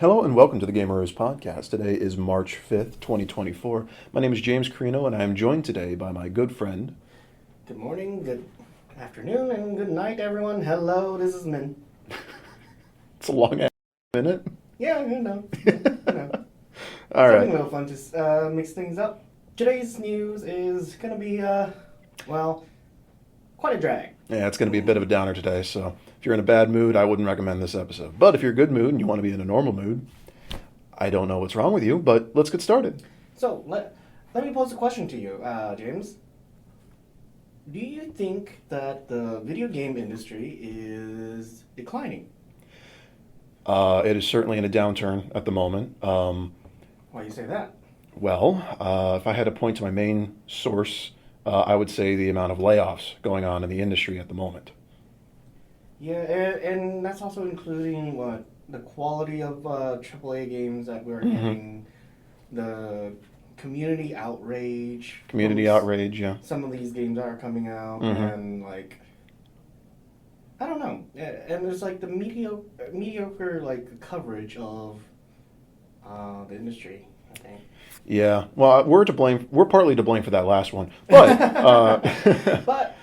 Hello and welcome to the GamerRoos Podcast. Today is March 5th, 2024. My name is James Carrino and I am joined today by my good friend. Good morning, good afternoon, and good night, everyone. Hello, this is Minh. It's a long minute. Yeah, you know. All right. Something a little fun to mix things up. Today's news is going to be, quite a drag. Yeah, it's going to be a bit of a downer today, so if you're in a bad mood, I wouldn't recommend this episode. But if you're in a good mood and you want to be in a normal mood, I don't know what's wrong with you, but let's get started. So, let me pose a question to you, James. Do you think that the video game industry is declining? It is certainly in a downturn at the moment. Why do you say that? Well, if I had to point to my main source, I would say the amount of layoffs going on in the industry at the moment. Yeah, and that's also including the quality of AAA games that we're getting, the community outrage. Yeah. Some of these games are coming out, and I don't know. And there's the mediocre coverage of the industry, I think. Yeah, well, we're to blame. We're partly to blame for that last one, but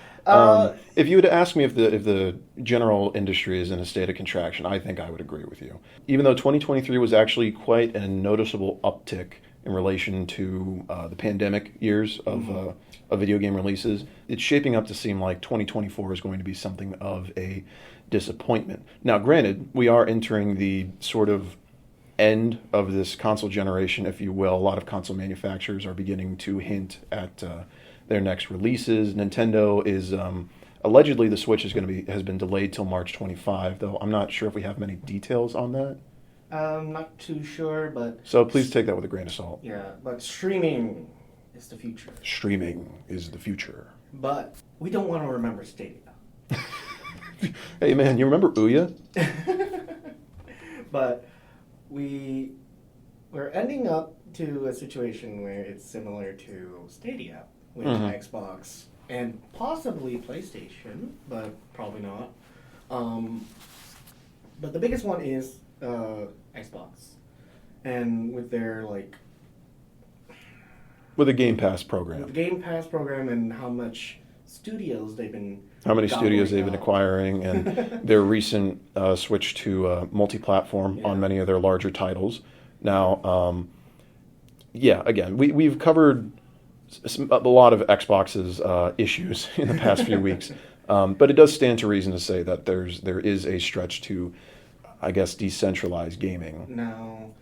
if you would ask me if the general industry is in a state of contraction, I think I would agree with you. Even though 2023 was actually quite a noticeable uptick in relation to the pandemic years of video game releases, it's shaping up to seem like 2024 is going to be something of a disappointment. Now, granted, we are entering the sort of end of this console generation, if you will. A lot of console manufacturers are beginning to hint at their next releases. Nintendo is allegedly the Switch has been delayed till March 25, though I'm not sure if we have many details on that. Not too sure, but so please take that with a grain of salt. Yeah, but streaming is the future. Streaming is the future. But we don't want to remember Stadia. Hey man, you remember Ouya? But we're ending up to a situation where it's similar to Stadia with Xbox and possibly PlayStation, but probably not. But the biggest one is Xbox, and with their with a Game Pass program. With the Game Pass program and how many studios they've been acquiring, and their recent switch to multi-platform on many of their larger titles. Now, again, we've covered a lot of Xbox's issues in the past few weeks, but it does stand to reason to say that there is a stretch to, I guess, decentralized gaming. Now,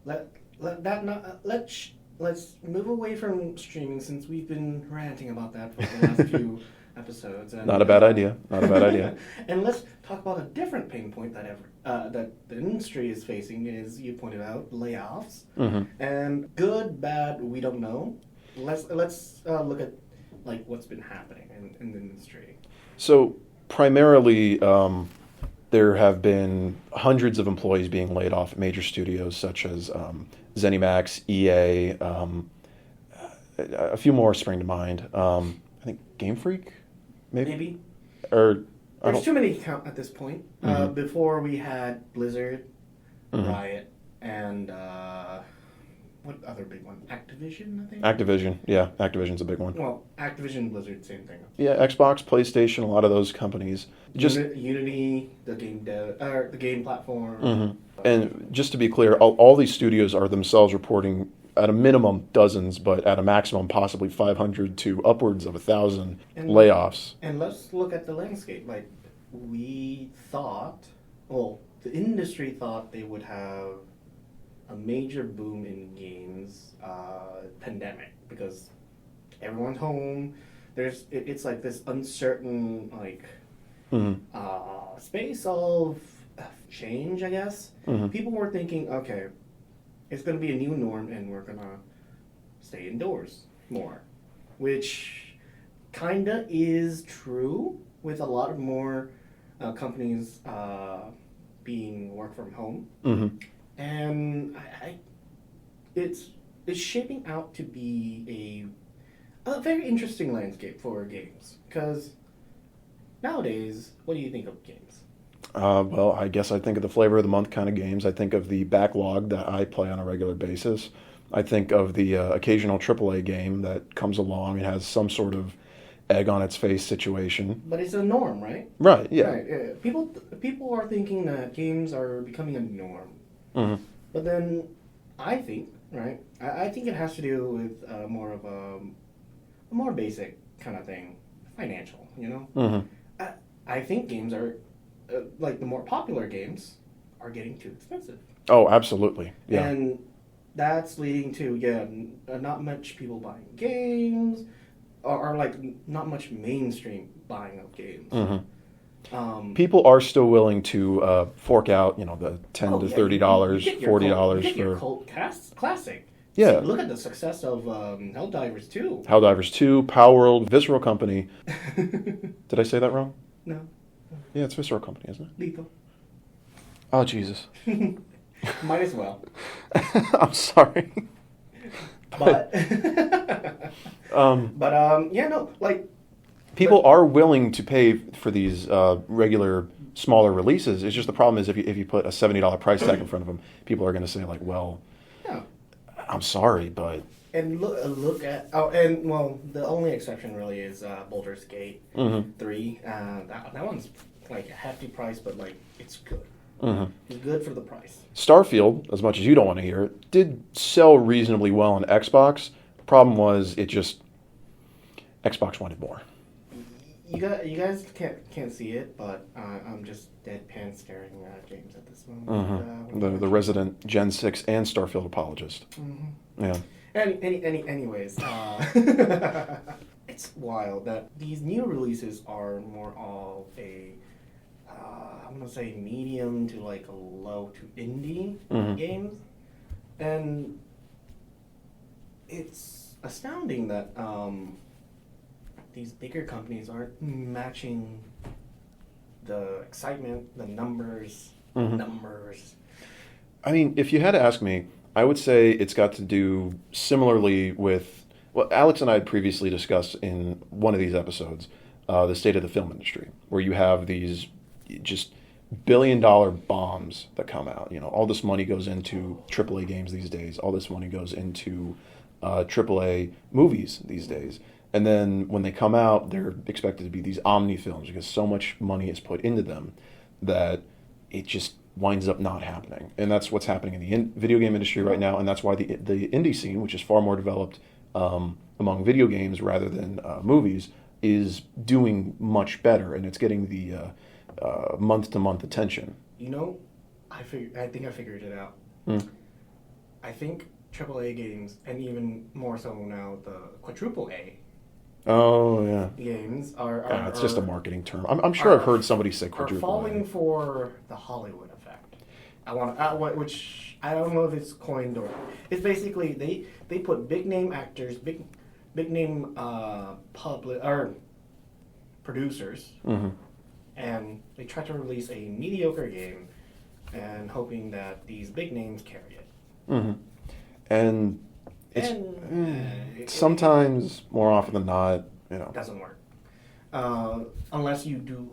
let's move away from streaming, since we've been ranting about that for the last few episodes. And, Not a bad idea. And let's talk about a different pain point that the industry is facing, is, you pointed out, layoffs. And good, bad, we don't know. Let's look at what's been happening in the industry. So primarily, there have been hundreds of employees being laid off at major studios such as ZeniMax, EA, a few more spring to mind. I think Game Freak, maybe? Or there's too many to count at this point. Before we had Blizzard, Riot, and what other big one? Activision, I think? Activision's a big one. Well, Activision, Blizzard, same thing. Yeah, Xbox, PlayStation, a lot of those companies. Unity, the game platform. And just to be clear, all these studios are themselves reporting at a minimum dozens, but at a maximum possibly 500 to upwards of 1,000 layoffs. And let's look at the landscape. The industry thought they would have a major boom in games pandemic, because everyone's home. It's this uncertain space of change, I guess. People were thinking, okay, it's going to be a new norm and we're going to stay indoors more, which kind of is true with a lot of more companies being work from home. And it's shaping out to be a very interesting landscape for games, because nowadays, what do you think of games? Well, I guess I think of the flavor of the month kind of games. I think of the backlog that I play on a regular basis. I think of the occasional AAA game that comes along and has some sort of egg on its face situation. But it's a norm, right? Right, yeah. Right. People are thinking that games are becoming a norm. Mm-hmm. But then I think, right, I think it has to do with more of a more basic kind of thing, financial, you know? Mm-hmm. I think games are, like the more popular games, are getting too expensive. Oh, absolutely. Yeah. And that's leading to, not much people buying games, or like not much mainstream buying of games. Mm-hmm. People are still willing to fork out, the $10 to $30, $40 for your cult classic. Yeah. So look at the success of Helldivers 2. Helldivers 2, Power World, Visceral Company. Did I say that wrong? No. Yeah, it's Visceral Company, isn't it? Lethal. Oh, Jesus. Might as well. I'm sorry. But people are willing to pay for these regular smaller releases. It's just the problem is if you put a $70 price tag in front of them, people are going to say like, well, yeah. I'm sorry, but and look at the only exception really is Baldur's Gate 3. That one's like a hefty price, but like it's good. Mm-hmm. It's good for the price. Starfield, as much as you don't want to hear it, did sell reasonably well on Xbox. The problem was Xbox wanted more. You guys can't see it, but I'm just deadpan staring at James at this moment. Mm-hmm. The resident Gen 6 and Starfield apologist. Mm-hmm. Yeah. Anyways, it's wild that these new releases are more of a I'm gonna say medium to like a low to indie games, and it's astounding that these bigger companies aren't matching the excitement, the numbers. I mean, if you had to ask me, I would say it's got to do similarly with what Alex and I had previously discussed in one of these episodes, the state of the film industry, where you have these just billion-dollar bombs that come out. All this money goes into AAA games these days. All this money goes into AAA movies these days. And then when they come out, they're expected to be these omni films because so much money is put into them that it just winds up not happening. And that's what's happening in the video game industry right now. And that's why the indie scene, which is far more developed among video games rather than movies, is doing much better. And it's getting the month-to-month attention. I think I figured it out. I think AAA games, and even more so now the quadruple A games are it's just a marketing term. I'm sure I've heard somebody say quadruple are falling for the Hollywood effect. Which I don't know if it's coined or it's basically they put big name actors, big name public or producers, and they try to release a mediocre game, and hoping that these big names carry it. And it's sometimes, more often than not, doesn't work. Unless you do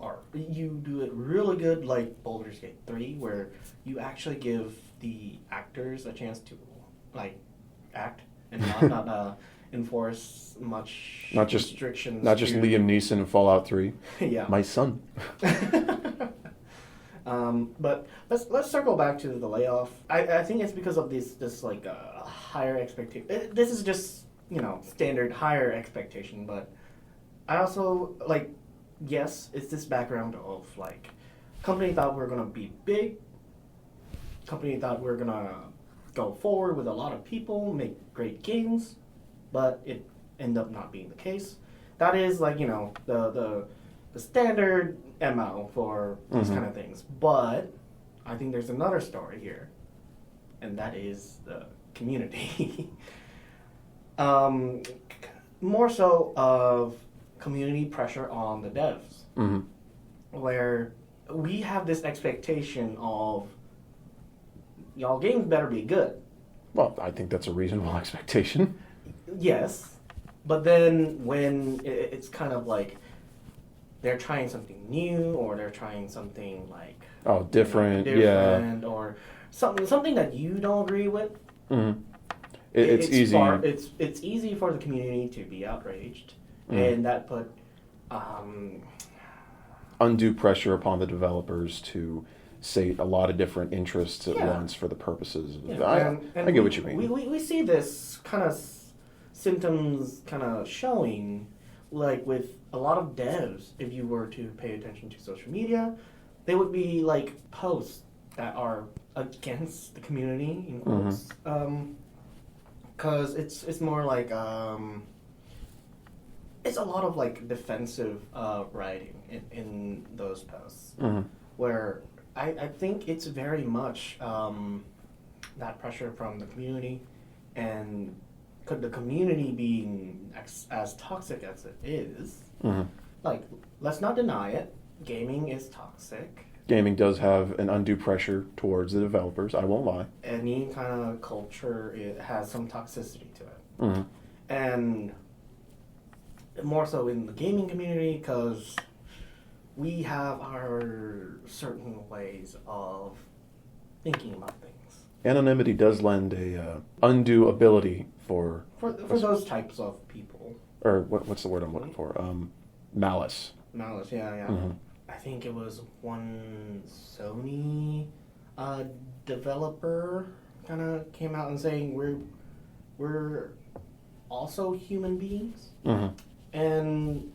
it really good, like Baldur's Gate 3, where you actually give the actors a chance to like act and not enforce much restrictions. Not just Liam Neeson in Fallout 3. Yeah, my son. But let's circle back to the layoff. I think it's because of this like higher expectation. This is just standard higher expectation, but I also yes, it's this background of like company thought we're gonna be big. Company thought we're gonna go forward with a lot of people, make great games, but it ended up not being the case. That is the standard MO for these kind of things. But I think there's another story here, and that is the community. More so of community pressure on the devs, where we have this expectation of y'all games better be good. Well, I think that's a reasonable expectation. Yes, but then when it's kind of like they're trying something new, or they're trying something like Oh, different, different, or something that you don't agree with. Mm-hmm. It's easy. It's easy for the community to be outraged, and that put undue pressure upon the developers to say a lot of different interests at once for the purposes of I get what you mean. We see this kind of symptoms kind of showing, like with a lot of devs. If you were to pay attention to social media, they would be like posts that are against the community in quotes, because it's more like it's a lot of like defensive writing in those posts, where I think it's very much that pressure from the community, and could the community being as toxic as it is, like, let's not deny it, gaming is toxic. Gaming does have an undue pressure towards the developers, I won't lie. Any kind of culture, it has some toxicity to it. And more so in the gaming community, because we have our certain ways of thinking about things. Anonymity does lend a undue ability for those types of people. Or what's the word I'm looking for? Malice. Malice, yeah. I think it was one Sony developer kind of came out and saying we're also human beings, and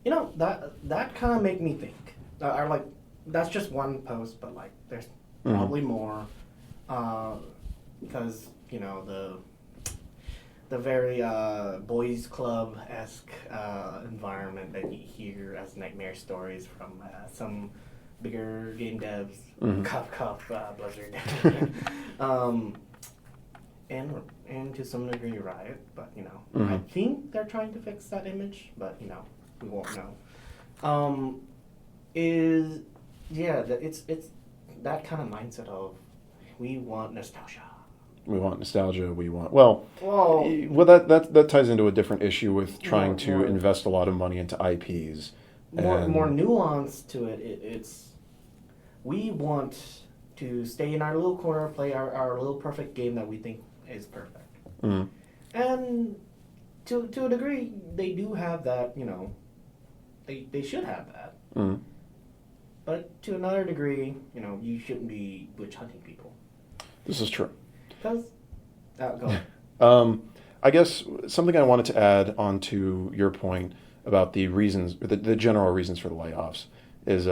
you know that kind of made me think. I like, that's just one post, but like there's probably more, because you know the very boys club-esque environment that you hear as nightmare stories from some bigger game devs, Blizzard, and to some degree Riot, but you know, I think they're trying to fix that image, but you know, we won't know. It's that kind of mindset of we want nostalgia. We want nostalgia. We want well that ties into a different issue with trying to invest a lot of money into IPs. More nuance to it. It's we want to stay in our little corner, play our little perfect game that we think is perfect. And to a degree, they do have that. You know, they should have that. But to another degree, you know, you shouldn't be witch hunting people. This is true. Go. I guess something I wanted to add on to your point about the reasons, the general reasons for the layoffs, is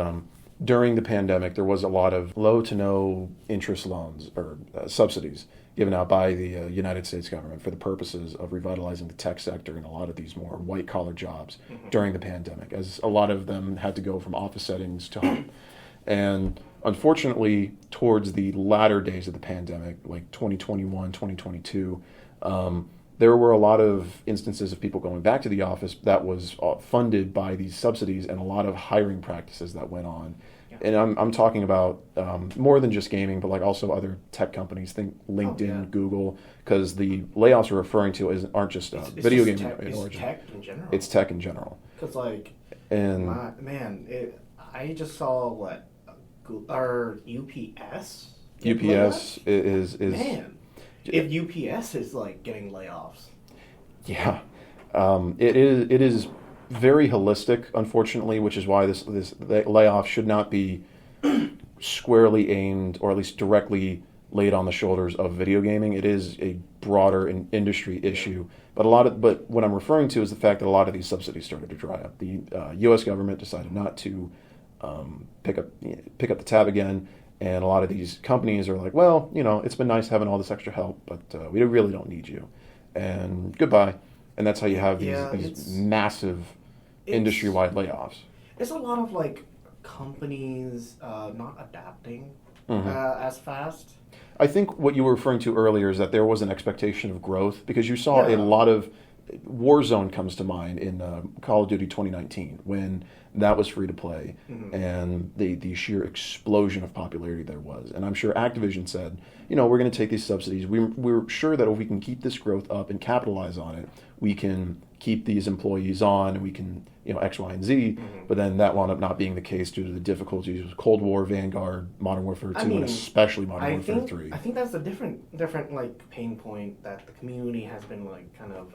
during the pandemic there was a lot of low to no interest loans or subsidies given out by the United States government for the purposes of revitalizing the tech sector and a lot of these more white collar jobs during the pandemic, as a lot of them had to go from office settings to home. And unfortunately, towards the latter days of the pandemic, like 2021, 2022, there were a lot of instances of people going back to the office that was funded by these subsidies, and a lot of hiring practices that went on. And I'm talking about more than just gaming, but like also other tech companies. Think LinkedIn, Google, because the layoffs we're referring to aren't just video gaming. It's tech in general. It's tech in general. Because like, and I just saw or UPS. UPS is man. If UPS is like getting layoffs. Yeah, it is very holistic, unfortunately, which is why this layoff should not be squarely aimed, or at least directly laid on the shoulders of video gaming. It is a broader industry issue, but what I'm referring to is the fact that a lot of these subsidies started to dry up. The U.S. government decided not to pick up the tab again, and a lot of these companies are like, well, you know, it's been nice having all this extra help, but we really don't need you, and goodbye. And that's how you have these massive industry-wide layoffs. It's a lot of like companies not adapting as fast. I think what you were referring to earlier is that there was an expectation of growth, because you saw a lot of Warzone comes to mind in Call of Duty 2019, when that was free to play, and the sheer explosion of popularity there was. And I'm sure Activision said, we're going to take these subsidies. We're sure that if we can keep this growth up and capitalize on it, we can keep these employees on, and we can, X, Y, and Z. But then that wound up not being the case due to the difficulties with Cold War, Vanguard, Modern Warfare 2, and especially Modern Warfare 3. I think that's a different like pain point that the community has been like kind of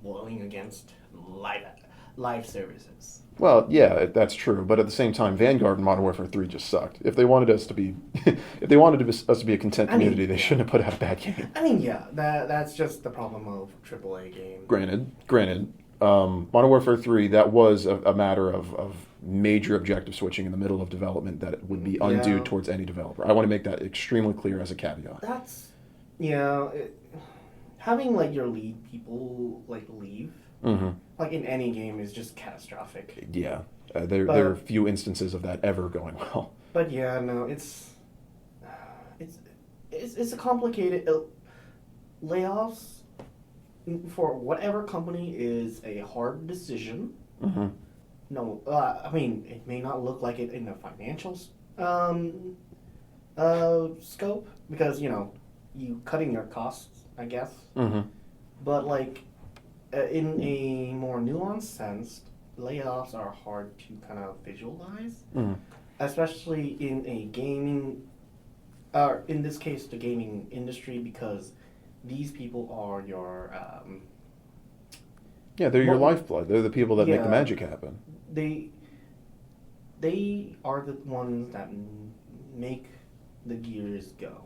boiling against live services. Well, yeah, that's true. But at the same time, Vanguard and Modern Warfare 3 just sucked. If they wanted us to be, us to be a content community, they shouldn't have put out a bad game. I mean, yeah, that's just the problem of AAA games. Granted, Modern Warfare 3, that was a matter of major objective switching in the middle of development that would be undue towards any developer. I want to make that extremely clear as a caveat. That's, having like your lead people like leave. Like in any game is just catastrophic. Yeah, there are few instances of that ever going well. But yeah, no, it's a complicated layoffs for whatever company is a hard decision. No, I mean it may not look like it in the financial scope because you cutting your costs, I guess. But like. In a more nuanced sense, layoffs are hard to kind of visualize, especially in a gaming, or in this case, the gaming industry, because these people are your... they're your lifeblood. They're the people that make the magic happen. They are the ones that make the gears go.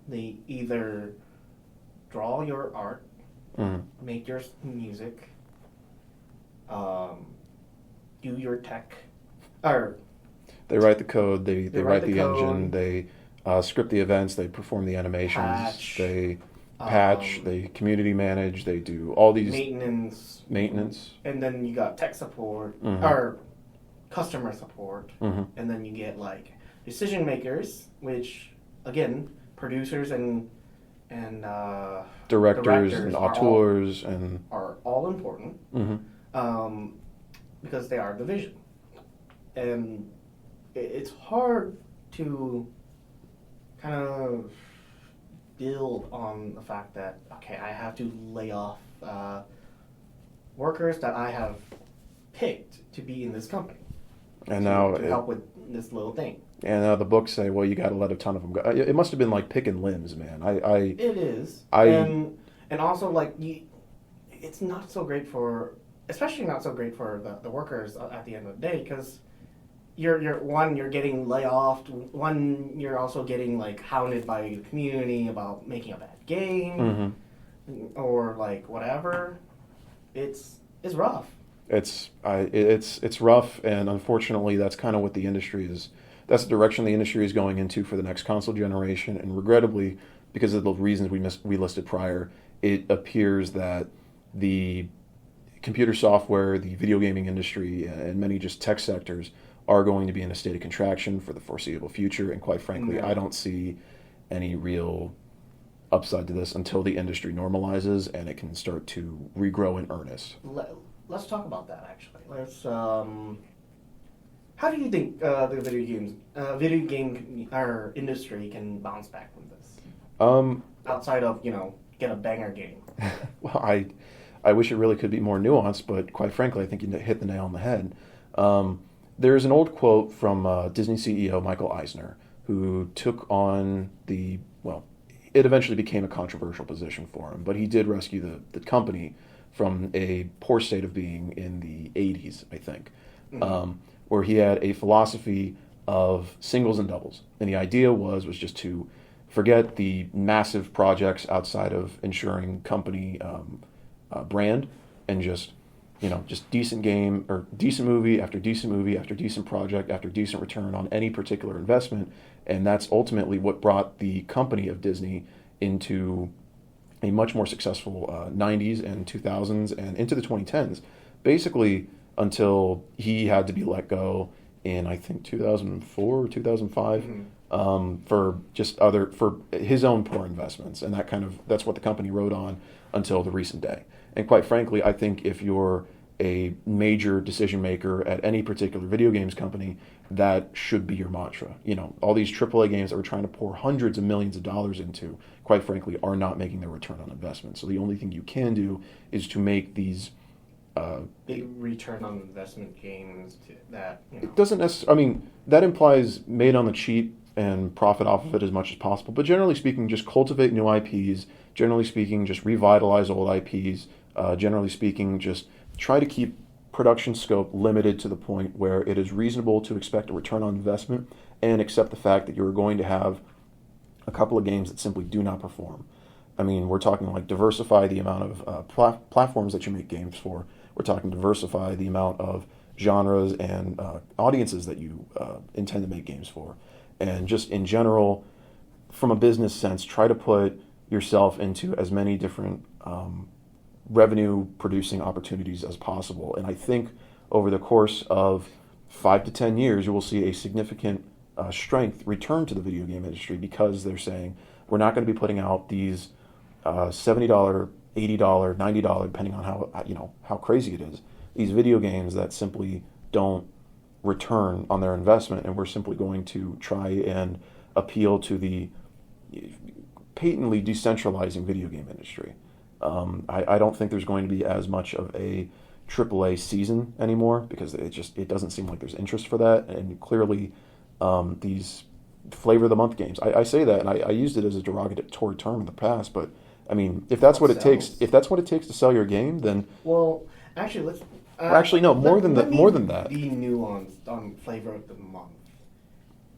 They either draw your art, make your music, do your tech, or they write the code, they write the engine, they script the events, they perform the animations, they patch, they community manage, they do all these maintenance, and then you got tech support or customer support, and then you get like decision makers, which again producers and directors and auteurs are all important because they are the vision, and it's hard to kind of build on the fact that I have to lay off workers that I have picked to be in this company and now to help with this little thing. And the books say, well, you got to let a ton of them go. It must have been like picking limbs, man. It is. And also, like, it's not so great especially not so great for the workers at the end of the day, because you're getting laid off. One, you're also getting, like, hounded by the community about making a bad game or, like, whatever. It's rough. It's rough, and unfortunately, that's kind of what the industry is. That's the direction the industry is going into for the next console generation, and regrettably, because of the reasons we listed prior, it appears that the computer software, the video gaming industry, and many just tech sectors are going to be in a state of contraction for the foreseeable future, and quite frankly, I don't see any real upside to this until the industry normalizes and it can start to regrow in earnest. Let's talk about that, actually. How do you think the video game industry can bounce back from this? Outside of, get a banger game. Well, I wish it really could be more nuanced, but quite frankly, I think you hit the nail on the head. There's an old quote from Disney CEO Michael Eisner, who took on it eventually became a controversial position for him, but he did rescue the company from a poor state of being in the 80s, I think. Where he had a philosophy of singles and doubles. And the idea was just to forget the massive projects outside of ensuring company brand and just decent game or decent movie after decent movie after decent project after decent return on any particular investment. And that's ultimately what brought the company of Disney into a much more successful 90s and 2000s and into the 2010s. Basically, until he had to be let go in, I think, 2004 or 2005 for his own poor investments, and that's what the company rode on until the recent day. And quite frankly, I think if you're a major decision maker at any particular video games company, that should be your mantra. All these AAA games that we're trying to pour hundreds of millions of dollars into, quite frankly, are not making their return on investment. So the only thing you can do is to make these big return on investment games that, It doesn't necessarily, that implies made on the cheap and profit off of it as much as possible. But generally speaking, just cultivate new IPs. Generally speaking, just revitalize old IPs. Generally speaking, just try to keep production scope limited to the point where it is reasonable to expect a return on investment and accept the fact that you're going to have a couple of games that simply do not perform. We're talking like diversify the amount of platforms that you make games for. We're talking diversify the amount of genres and audiences that you intend to make games for. And just in general, from a business sense, try to put yourself into as many different revenue-producing opportunities as possible. And I think over the course of 5 to 10 years, you will see a significant strength return to the video game industry, because they're saying we're not going to be putting out these $70, $80, $90, depending on how crazy it is, these video games that simply don't return on their investment, and we're simply going to try and appeal to the patently decentralizing video game industry. I don't think there's going to be as much of a AAA season anymore, because it doesn't seem like there's interest for that. And clearly, these flavor of the month games, I say that, and I used it as a derogatory term in the past, but if that's what it takes, to sell your game, then actually let's. No, more than that. Be nuanced on flavor of the month.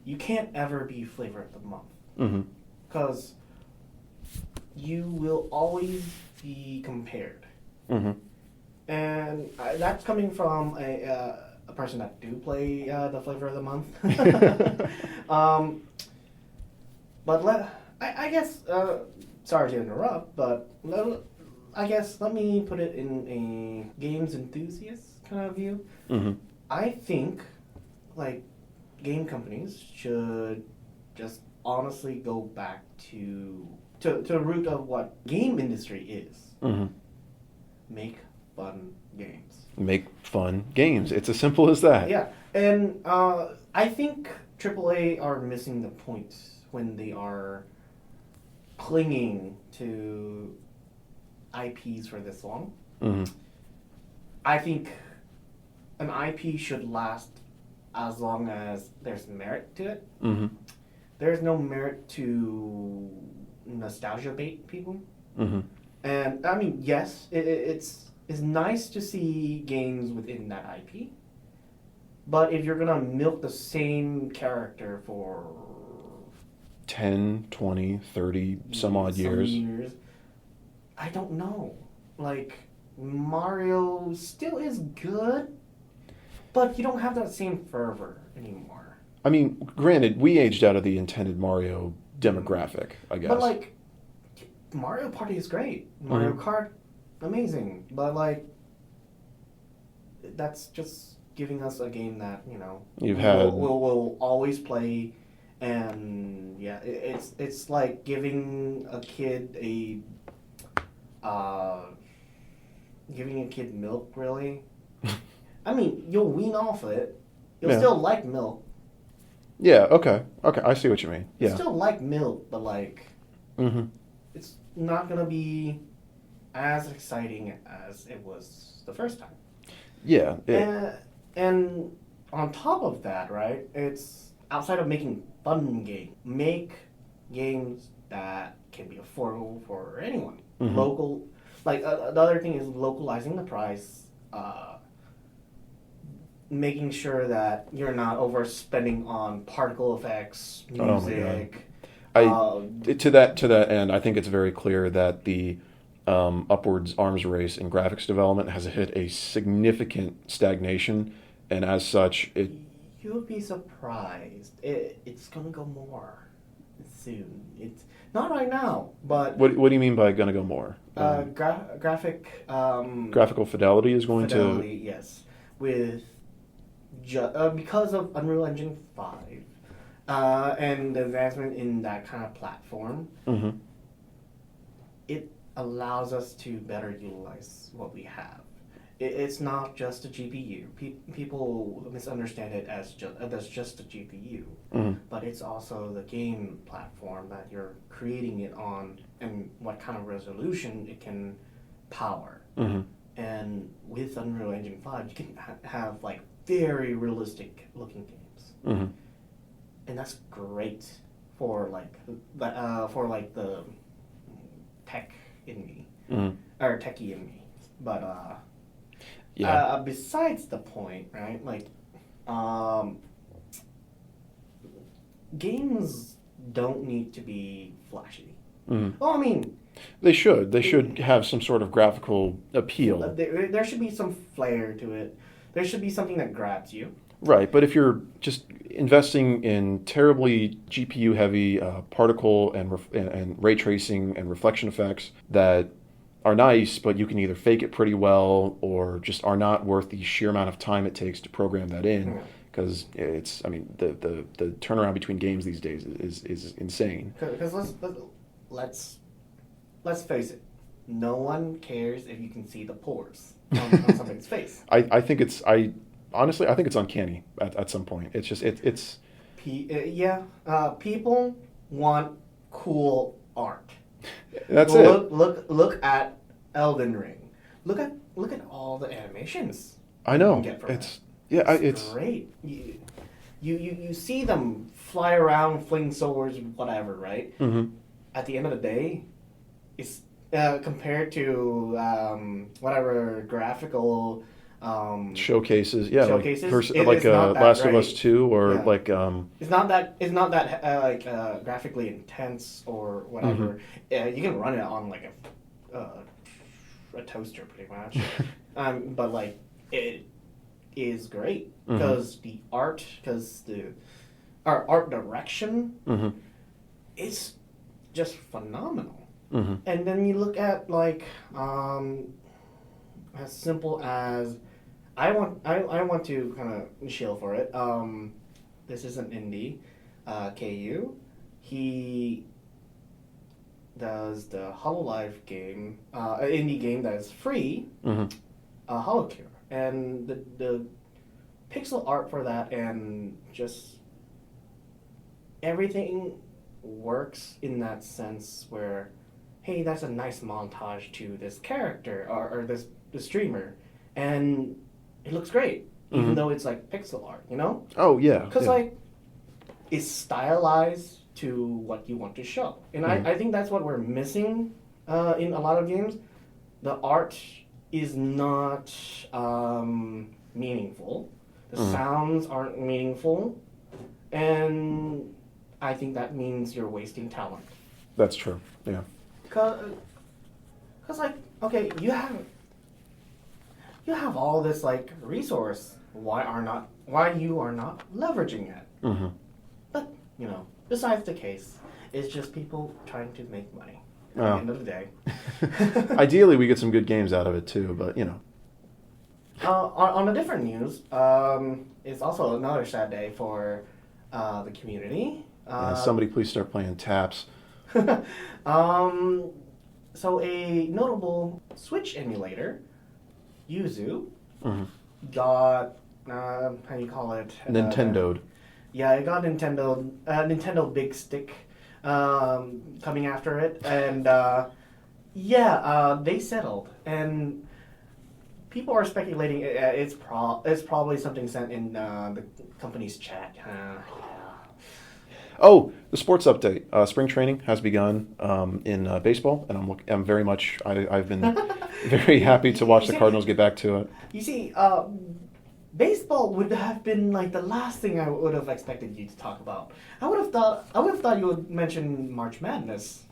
You can't ever be flavor of the month, because you will always be compared, and that's coming from a person that do play the flavor of the month. But I guess sorry to interrupt, but I guess let me put it in a games enthusiast kind of view. I think game companies should just honestly go back to the root of what game industry is. Make fun games. Make fun games. It's as simple as that. Yeah, and I think AAA are missing the point when they are clinging to IPs for this long. I think an IP should last as long as there's merit to it. There's no merit to nostalgia bait people. And yes, it's nice to see games within that IP, but if you're gonna milk the same character for 10, 20, 30, some odd years, I don't know. Mario still is good, but you don't have that same fervor anymore. Granted, we aged out of the intended Mario demographic, I guess. But Mario Party is great. Mario Kart, amazing. But that's just giving us a game that we'll always play, and yeah, it's like giving a kid milk, really. You'll wean off it. You'll still like milk. Yeah. Okay. I see what you mean. Yeah. You still like milk, but it's not gonna be as exciting as it was the first time. Yeah. And on top of that, right? It's outside of making fun games, make games that can be affordable for anyone. Local, the other thing is localizing the price, making sure that you're not overspending on particle effects, music. To that end, I think it's very clear that the upwards arms race in graphics development has hit a significant stagnation, and as such, you would be surprised. It's gonna go more soon. It's not right now, but what do you mean by gonna go more? Graphical fidelity is going to. Yes, with because of Unreal Engine 5 and the advancement in that kind of platform, it allows us to better utilize what we have. it's not just a GPU. People misunderstand it as just a GPU, but it's also the game platform that you're creating it on and what kind of resolution it can power. And with Unreal Engine 5, you can have like very realistic looking games, and that's great for like the tech in me or techie in me. But besides the point, right? Like, games don't need to be flashy. Well, I mean, they should. They should have some sort of graphical appeal. There should be some flair to it. There should be something that grabs you. Right, but if you're just investing in terribly GPU-heavy particle and ray tracing and reflection effects that are nice, but you can either fake it pretty well or just are not worth the sheer amount of time it takes to program that in, because it's, I mean, the turnaround between games these days is insane. Because let's face it, no one cares if you can see the pores on somebody's face. Honestly, I think it's uncanny at some point. It's just it's. People want cool art. That's Look at Elden Ring. Look at all the animations. I know. You can get from it's great. You see them fly around, fling swords, whatever, right? At the end of the day, it's compared to whatever graphical. Showcases, like Last of Us 2, or like it's not that graphically intense or whatever. You can run it on like a toaster pretty much, but like it is great because our art direction is just phenomenal. And then you look at like as simple as I want to kind of shill for it. This is an indie, KU. He does the HoloLive game, an indie game that is free, HoloCure, and the pixel art for that and just everything works in that sense where, hey, that's a nice montage to this character or the streamer, and it looks great, even though it's like pixel art, you know? Oh, yeah. Because, like, it's stylized to what you want to show. And I think that's what we're missing in a lot of games. The art is not meaningful. The sounds aren't meaningful. And I think that means you're wasting talent. That's true, yeah. Because like, okay, you have all this like resource. Why you are not leveraging it? But besides the case, it's just people trying to make money. At the end of the day. Ideally, we get some good games out of it too, but On a different news, it's also another sad day for the community. Somebody please start playing taps. So a notable Switch emulator, Yuzu, got how do you call it? Nintendo'd. It got Nintendo Big Stick coming after it, and they settled, and people are speculating it's probably something sent in the company's chat. Oh, the sports update. Spring training has begun in baseball, and I'm very much. I've been very happy to watch the Cardinals get back to it. You see, baseball would have been like the last thing I would have expected you to talk about. I would have thought you would mention March Madness.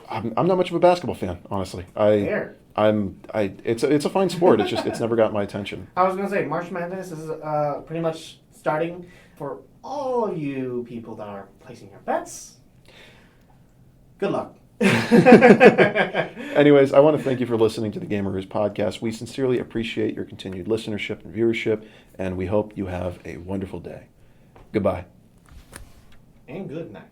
I'm not much of a basketball fan, honestly. It's a fine sport. It's never got my attention. I was gonna say March Madness is pretty much starting for all you people that are placing your bets. Good luck. Anyways, I want to thank you for listening to the GamerRoos Podcast. We sincerely appreciate your continued listenership and viewership, and we hope you have a wonderful day. Goodbye. And good night.